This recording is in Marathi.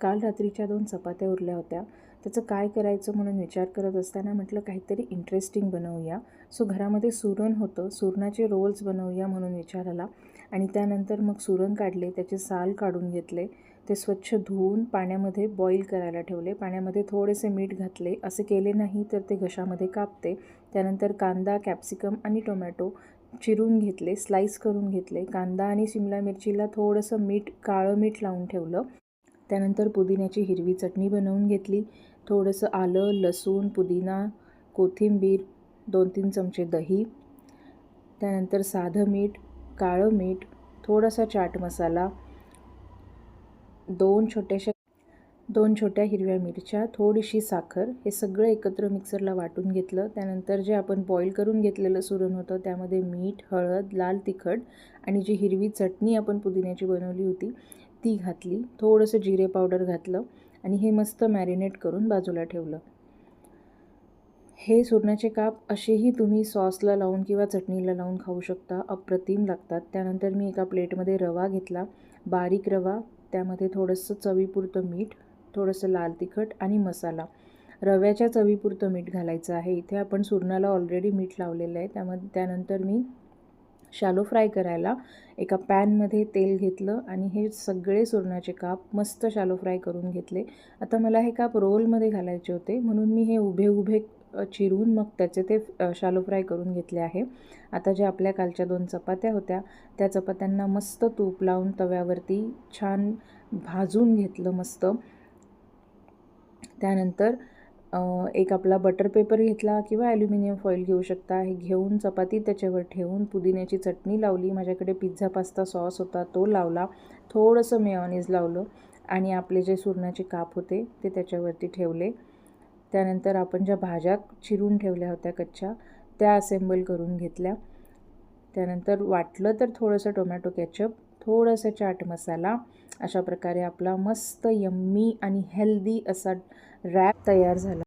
काल रात्रीच्या 2 चपात्या उरल्या होत्या. त्याचं काय करायचं म्हणून विचार करत असताना म्हटलं काहीतरी इंटरेस्टिंग बनवूया. सो घरामध्ये सुरण होतं, सुरणाचे रोल्स बनवूया म्हणून विचार आला आणि त्यानंतर मग सुरण काढले, त्याचे साल काढून घेतले, ते स्वच्छ धुवून पाण्यामध्ये बॉईल करायला ठेवले. पाण्यामध्ये थोडेसे मीठ घातले. असे केले नाही तर ते घशामध्ये कापते. त्यानंतर कांदा, कॅप्सिकम आणि टोमॅटो चिरून घेतले, स्लाईस करून घेतले. कांदा आणि शिमला मिरचीला थोडंसं मीठ, काळं मीठ लावून ठेवलं. त्यानंतर पुदिन्याची हिरवी चटणी बनवून घेतली. थोडंसं आलं, लसूण, पुदिना, कोथिंबीर, 2-3 चमचे दही, त्यानंतर साधं मीठ, काळं मीठ, थोडासा चाट मसाला, 2 छोट्या हिरव्या मिरच्या, थोडीशी साखर, हे सगळं एकत्र मिक्सरला वाटून घेतलं. त्यानंतर जे आपण बॉईल करून घेतलेलं सुरण होतं त्यामध्ये मीठ, हळद, लाल तिखट आणि जी हिरवी चटणी आपण पुदिन्याची बनवली होती ती घातली. थोडंसं जिरे पावडर घातलं आणि हे मस्त मॅरिनेट करून बाजूला ठेवलं. हे सुरणाचे काप असेही तुम्ही सॉसला लावून किंवा चटणीला लावून खाऊ शकता, अप्रतिम लागतात. त्यानंतर मी एका प्लेटमध्ये रवा घेतला, बारीक रवा, त्यामध्ये थोडंसं चवीपुरतं मीठ, थोडंसं लाल तिखट आणि मसाला. रव्याच्या चवीपुरतं मीठ घालायचं आहे. इथे आपण सुरणाला ऑलरेडी मीठ लावलेलं आहे. त्यानंतर मी शॅलो फ्राय करायला एका पॅनमध्ये तेल घेतलं आणि हे सगळे सुरणाचे काप मस्त शॅलो फ्राय करून घेतले. आता मला हे काप रोलमध्ये घालायचे होते म्हणून मी हे उभे उभे चिरून मग त्याचे ते शॅलो फ्राय करून घेतले आहे. आता ज्या आपल्या कालच्या 2 चपात्या होत्या त्या चपात्यांना मस्त तूप लावून तव्यावरती छान भाजून घेतलं मस्त. त्यानंतर एक आपला बटर पेपर घेतला किंवा ॲल्युमिनियम फॉईल घेऊ शकता. हे घेऊन चपाती त्याच्यावर ठेवून पुदिन्याची चटणी लावली. माझ्याकडे पिझ्झा पास्ता सॉस होता तो लावला, थोडंसं मेयोनीज लावलं आणि आपले जे सुरणाचे काप होते ते त्याच्यावरती ठेवले. त्यानंतर आपण ज्या भाज्या चिरून ठेवल्या होत्या कच्च्या त्या असेंबल करून घेतल्या. त्यानंतर वाटलं तर थोडंसं टोमॅटो केचप, थोडंसं चाट मसाला, अशा प्रकारे आपला मस्त यम्मी आणि हेल्दी असा रॅप तयार झाला.